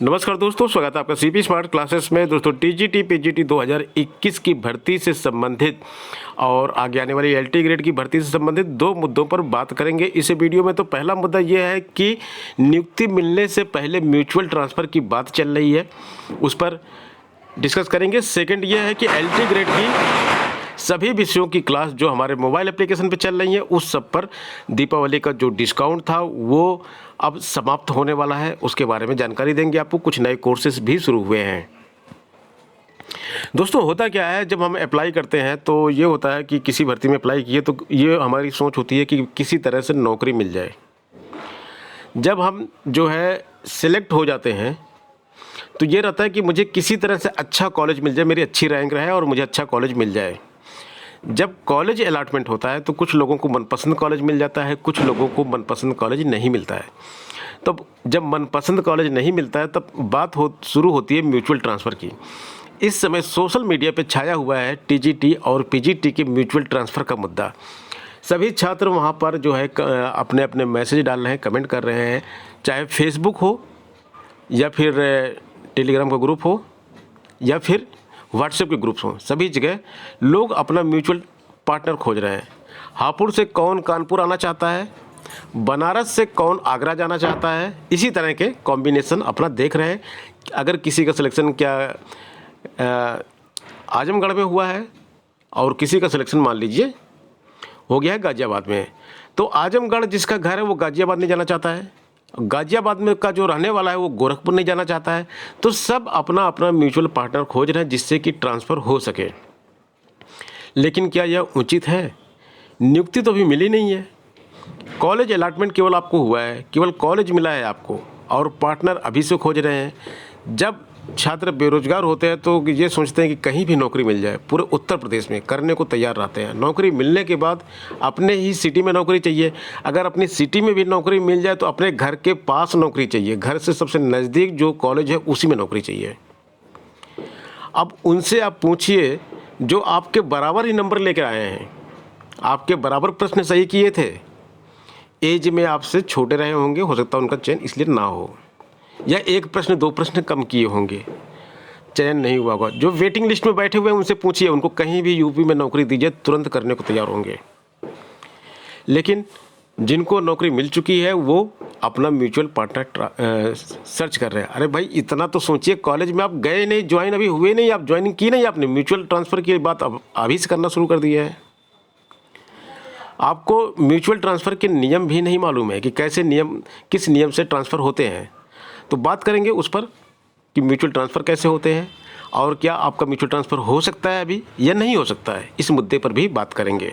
नमस्कार दोस्तों, स्वागत है आपका सीपी स्मार्ट क्लासेस में। दोस्तों टीजीटी पीजीटी 2021 की भर्ती से संबंधित और आगे आने वाली एलटी ग्रेड की भर्ती से संबंधित दो मुद्दों पर बात करेंगे इस वीडियो में। तो पहला मुद्दा यह है कि नियुक्ति मिलने से पहले म्यूचुअल ट्रांसफ़र की बात चल रही है, उस पर डिस्कस करेंगे। सेकंड यह है कि एलटी ग्रेड की सभी विषयों की क्लास जो हमारे मोबाइल एप्लीकेशन पे चल रही है, उस सब पर दीपावली का जो डिस्काउंट था वो अब समाप्त होने वाला है, उसके बारे में जानकारी देंगे आपको। कुछ नए कोर्सेज भी शुरू हुए हैं। दोस्तों होता क्या है, जब हम अप्लाई करते हैं तो ये होता है कि किसी भर्ती में अप्लाई किए तो ये हमारी सोच होती है कि किसी तरह से नौकरी मिल जाए। जब हम जो है सिलेक्ट हो जाते हैं तो ये रहता है कि मुझे किसी तरह से अच्छा कॉलेज मिल जाए, मेरी अच्छी रैंक रहे और मुझे अच्छा कॉलेज मिल जाए। जब कॉलेज अलॉटमेंट होता है तो कुछ लोगों को मनपसंद कॉलेज मिल जाता है, कुछ लोगों को मनपसंद कॉलेज नहीं मिलता है। तब जब मनपसंद कॉलेज नहीं मिलता है तब बात शुरू होती है म्यूचुअल ट्रांसफ़र की। इस समय सोशल मीडिया पे छाया हुआ है टीजीटी और पीजीटी के म्यूचुअल ट्रांसफ़र का मुद्दा। सभी छात्र वहाँ पर जो है अपने अपने मैसेज डाल रहे हैं, कमेंट कर रहे हैं, चाहे फेसबुक हो या फिर टेलीग्राम का ग्रुप हो या फिर व्हाट्सएप के ग्रुप्स हों, सभी जगह लोग अपना म्यूचुअल पार्टनर खोज रहे हैं। हापुड़ से कौन कानपुर आना चाहता है, बनारस से कौन आगरा जाना चाहता है, इसी तरह के कॉम्बिनेशन अपना देख रहे हैं। अगर किसी का सिलेक्शन आजमगढ़ में हुआ है और किसी का सिलेक्शन मान लीजिए हो गया है गाज़ियाबाद में, तो आजमगढ़ जिसका घर है वो गाज़ियाबाद नहीं जाना चाहता है, गाज़ियाबाद में का जो रहने वाला है वो गोरखपुर नहीं जाना चाहता है। तो सब अपना अपना म्यूचुअल पार्टनर खोज रहे हैं जिससे कि ट्रांसफ़र हो सके। लेकिन क्या यह उचित है? नियुक्ति तो अभी मिली नहीं है, कॉलेज अलॉटमेंट केवल आपको हुआ है, केवल कॉलेज मिला है आपको और पार्टनर अभी से खोज रहे हैं। जब छात्र बेरोजगार होते हैं तो ये सोचते हैं कि कहीं भी नौकरी मिल जाए, पूरे उत्तर प्रदेश में करने को तैयार रहते हैं। नौकरी मिलने के बाद अपने ही सिटी में नौकरी चाहिए, अगर अपनी सिटी में भी नौकरी मिल जाए तो अपने घर के पास नौकरी चाहिए, घर से सबसे नज़दीक जो कॉलेज है उसी में नौकरी चाहिए। अब उनसे आप पूछिए जो आपके बराबर ही नंबर लेकर आए हैं, आपके बराबर प्रश्न सही किए थे, एज में आपसे छोटे रहे होंगे, हो सकता है उनका चयन इसलिए ना हो, या एक प्रश्न दो प्रश्न कम किए होंगे, चयन नहीं हुआ होगा। जो वेटिंग लिस्ट में बैठे हुए हैं उनसे पूछिए, उनको कहीं भी यूपी में नौकरी दीजिए, तुरंत करने को तैयार होंगे। लेकिन जिनको नौकरी मिल चुकी है वो अपना म्यूचुअल पार्टनर सर्च कर रहे हैं। अरे भाई इतना तो सोचिए, कॉलेज में आप गए नहीं, ज्वाइन अभी हुए नहीं, आप ज्वाइनिंग की नहीं, आपने म्यूचुअल ट्रांसफ़र की बात अब अभी से करना शुरू कर दिया है। आपको म्यूचुअल ट्रांसफ़र के नियम भी नहीं मालूम है कि किस नियम से ट्रांसफ़र होते हैं। तो बात करेंगे उस पर कि म्यूचुअल ट्रांसफ़र कैसे होते हैं और क्या आपका म्यूचुअल ट्रांसफ़र हो सकता है अभी या नहीं हो सकता है, इस मुद्दे पर भी बात करेंगे।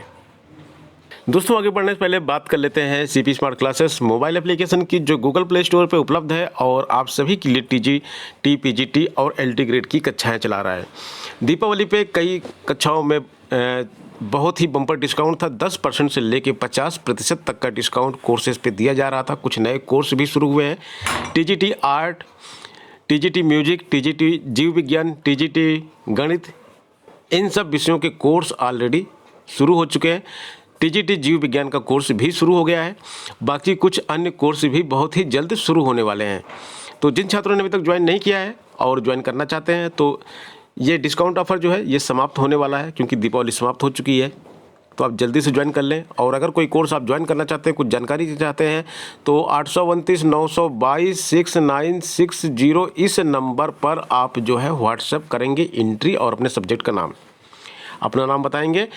दोस्तों आगे बढ़ने से पहले बात कर लेते हैं CP smart classes mobile application की, जो गूगल प्ले स्टोर पे उपलब्ध है और आप सभी के लिए टीजीटी पीजीटी और एलटी ग्रेड की कक्षाएं चला रहा है। दीपावली पे कई कक्षाओं में बहुत ही बम्पर डिस्काउंट था, 10% से लेके 50% तक का डिस्काउंट कोर्सेज पे दिया जा रहा था। कुछ नए कोर्स भी शुरू हुए हैं, TGT art, TGT music, TGT जीव विज्ञान, टीजीटी गणित, इन सब विषयों के कोर्स ऑलरेडी शुरू हो चुके हैं। टीजीटी जीव विज्ञान का कोर्स भी शुरू हो गया है, बाकी कुछ अन्य कोर्स भी बहुत ही जल्द शुरू होने वाले हैं। तो जिन छात्रों ने अभी तक ज्वाइन नहीं किया है और ज्वाइन करना चाहते हैं तो ये डिस्काउंट ऑफ़र जो है ये समाप्त होने वाला है, क्योंकि दीपावली समाप्त हो चुकी है। तो आप जल्दी से ज्वाइन कर लें। और अगर कोई कोर्स आप ज्वाइन करना चाहते हैं, कुछ जानकारी चाहते हैं, तो 829 922 6960 इस नंबर पर आप जो है व्हाट्सएप करेंगे एंट्री और अपने सब्जेक्ट का नाम, अपना नाम बताएंगे,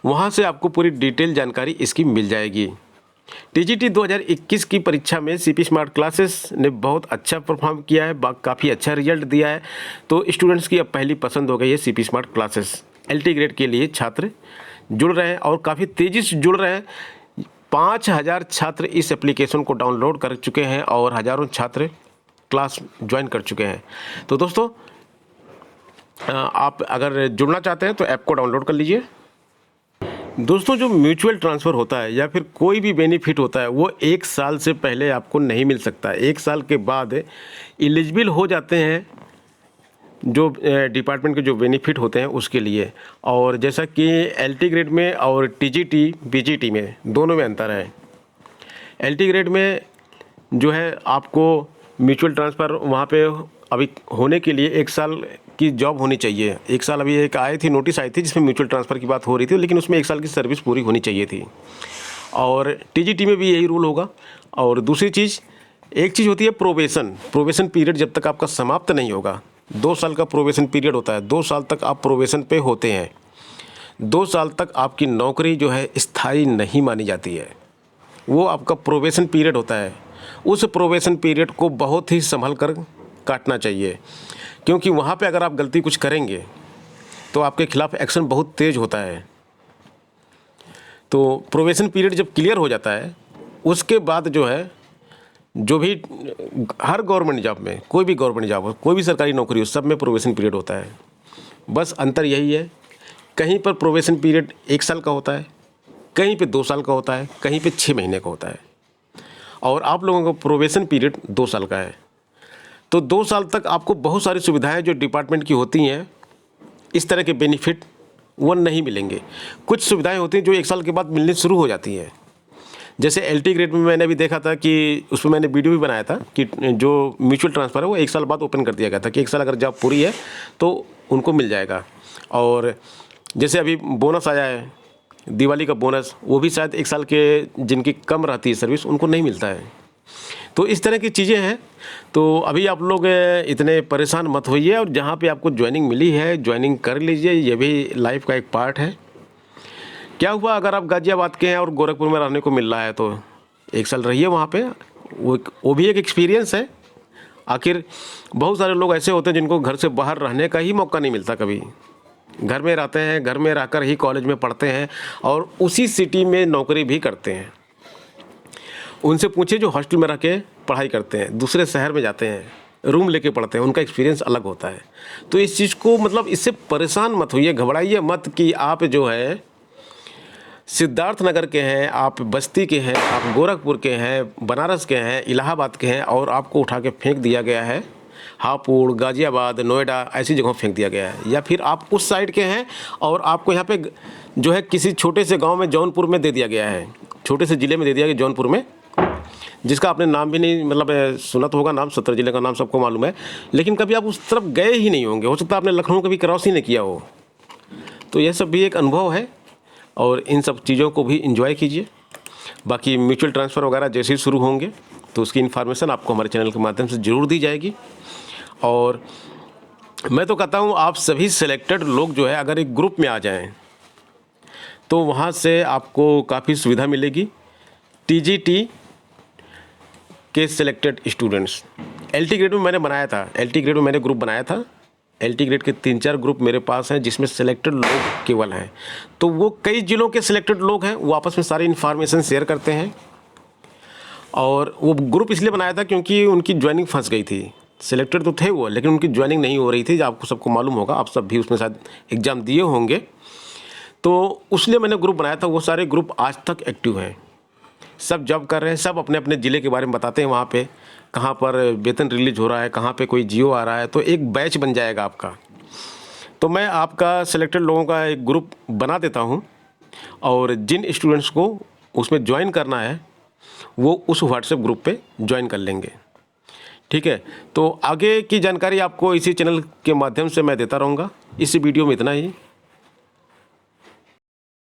वहाँ से आपको पूरी डिटेल जानकारी इसकी मिल जाएगी। टीजीटी 2021 की परीक्षा में सीपी स्मार्ट क्लासेस ने बहुत अच्छा परफॉर्म किया है, काफ़ी अच्छा रिजल्ट दिया है। तो स्टूडेंट्स की अब पहली पसंद हो गई है CP smart classes. LT grade के लिए छात्र जुड़ रहे हैं और काफ़ी तेज़ी से जुड़ रहे हैं। 5000 छात्र इस एप्लीकेशन को डाउनलोड कर चुके हैं और हज़ारों छात्र क्लास ज्वाइन कर चुके हैं। तो दोस्तों आप अगर जुड़ना चाहते हैं तो ऐप को डाउनलोड कर लीजिए। दोस्तों जो म्यूचुअल ट्रांसफ़र होता है या फिर कोई भी बेनिफिट होता है वो 1 साल से पहले आपको नहीं मिल सकता है। 1 साल के बाद एलिजिबल हो जाते हैं जो डिपार्टमेंट के जो बेनिफिट होते हैं उसके लिए। और जैसा कि एलटी ग्रेड में और टीजीटी पीजीटी में दोनों में अंतर है। एलटी ग्रेड में जो है आपको म्यूचुअल ट्रांसफ़र वहाँ पे अभी होने के लिए 1 साल की जॉब होनी चाहिए। 1 साल अभी एक नोटिस आई थी जिसमें म्यूचुअल ट्रांसफ़र की बात हो रही थी, लेकिन उसमें 1 साल की सर्विस पूरी होनी चाहिए थी। और टीजीटी में भी यही रूल होगा। और दूसरी चीज़, एक चीज़ होती है प्रोबेशन। प्रोबेशन पीरियड जब तक आपका समाप्त नहीं होगा, 2 साल का प्रोबेशन पीरियड होता है, 2 साल तक आप प्रोबेशन पे होते हैं। 2 साल तक आपकी नौकरी जो है स्थायी नहीं मानी जाती है। वो आपका प्रोबेशन पीरियड होता है। उस प्रोबेशन पीरियड को बहुत ही संभल कर काटना चाहिए, क्योंकि वहाँ पे अगर आप गलती कुछ करेंगे तो आपके खिलाफ एक्शन बहुत तेज़ होता है। तो प्रोबेशन पीरियड जब क्लियर हो जाता है, उसके बाद जो है, जो भी हर गवर्नमेंट जॉब में, कोई भी गवर्नमेंट जॉब हो, कोई भी सरकारी नौकरी हो, सब में प्रोबेशन पीरियड होता है। बस अंतर यही है, कहीं पर प्रोबेशन पीरियड 1 साल का होता है, कहीं पे 2 साल का होता है, कहीं पे 6 महीने का होता है, और आप लोगों का प्रोबेशन पीरियड 2 साल का है। तो 2 साल तक आपको बहुत सारी सुविधाएं जो डिपार्टमेंट की होती हैं, इस तरह के बेनिफिट वो नहीं मिलेंगे। कुछ सुविधाएं होती हैं जो 1 साल के बाद मिलनी शुरू हो जाती हैं। जैसे एलटी ग्रेड में मैंने भी देखा था कि उसमें मैंने वीडियो भी बनाया था कि जो म्यूचुअल ट्रांसफ़र है वो 1 साल बाद ओपन कर दिया गया था कि 1 साल अगर जॉब पूरी है तो उनको मिल जाएगा। और जैसे अभी बोनस आया है, दिवाली का बोनस, वो भी शायद 1 साल के जिनकी कम रहती है सर्विस, उनको नहीं मिलता है। तो इस तरह की चीज़ें हैं। तो अभी आप लोग इतने परेशान मत होइए, और जहाँ पे आपको ज्वाइनिंग मिली है, ज्वाइनिंग कर लीजिए। ये भी लाइफ का एक पार्ट है। क्या हुआ अगर आप गाज़ियाबाद के हैं और गोरखपुर में रहने को मिल रहा है, तो 1 साल रहिए वहाँ पे। वो भी एक एक्सपीरियंस है। आखिर बहुत सारे लोग ऐसे होते हैं जिनको घर से बाहर रहने का ही मौका नहीं मिलता कभी। घर में रहते हैं, घर में रहकर ही कॉलेज में पढ़ते हैं और उसी सिटी में नौकरी भी करते हैं। उनसे पूछिए जो हॉस्टल में रह के पढ़ाई करते हैं, दूसरे शहर में जाते हैं, रूम लेके पढ़ते हैं, उनका एक्सपीरियंस अलग होता है। तो इस चीज़ को, मतलब इससे परेशान मत होइए, घबराइए मत कि आप जो है सिद्धार्थनगर के हैं, आप बस्ती के हैं, आप गोरखपुर के हैं, बनारस के हैं, इलाहाबाद के हैं, और आपको उठा के फेंक दिया गया है हापुड़, गाज़ियाबाद, नोएडा, ऐसी जगहों फेंक दिया गया है। या फिर आप उस साइड के हैं और आपको यहाँ पे जो है किसी छोटे से गांव में, जौनपुर में दे दिया गया है, छोटे से ज़िले में दे दिया गया जौनपुर में, जिसका आपने नाम भी नहीं, मतलब सुना तो होगा नाम, 17 ज़िले का नाम सबको मालूम है, लेकिन कभी आप उस तरफ गए ही नहीं होंगे। हो सकता है आपने लखनऊ कभी क्रॉस ही नहीं किया हो। तो यह सब भी एक अनुभव है, और इन सब चीज़ों को भी एंजॉय कीजिए। बाकी म्यूचुअल ट्रांसफ़र वगैरह जैसे ही शुरू होंगे तो उसकी इन्फॉर्मेशन आपको हमारे चैनल के माध्यम से ज़रूर दी जाएगी। और मैं तो कहता हूँ आप सभी सिलेक्टेड लोग जो है अगर एक ग्रुप में आ जाएं तो वहाँ से आपको काफ़ी सुविधा मिलेगी। टीजीटी के सिलेक्टेड स्टूडेंट्स, एलटी ग्रेड में मैंने बनाया था, एलटी ग्रेड में मैंने ग्रुप बनाया था। एलटी ग्रेड के 3-4 ग्रुप मेरे पास हैं जिसमें सिलेक्टेड लोग केवल हैं। तो वो कई ज़िलों के सिलेक्टेड लोग हैं, वो आपस में सारी इन्फॉर्मेशन शेयर करते हैं। और वो ग्रुप इसलिए बनाया था क्योंकि उनकी ज्वाइनिंग फंस गई थी। सिलेक्टेड तो थे वो, लेकिन उनकी ज्वाइनिंग नहीं हो रही थी। आपको सबको मालूम होगा, आप सब भी उसमें शायद एग्ज़ाम दिए होंगे, तो उसलिए मैंने ग्रुप बनाया था। वो सारे ग्रुप आज तक एक्टिव हैं, सब जॉब कर रहे हैं, सब अपने अपने ज़िले के बारे में बताते हैं, वहाँ पे कहाँ पर वेतन रिलीज हो रहा है, कहाँ पे कोई जियो आ रहा है। तो एक बैच बन जाएगा आपका। तो मैं आपका सिलेक्टेड लोगों का एक ग्रुप बना देता हूँ, और जिन स्टूडेंट्स को उसमें ज्वाइन करना है वो उस व्हाट्सएप ग्रुप पे ज्वाइन कर लेंगे। ठीक है, तो आगे की जानकारी आपको इसी चैनल के माध्यम से मैं देता रहूँगा। इस वीडियो में इतना ही।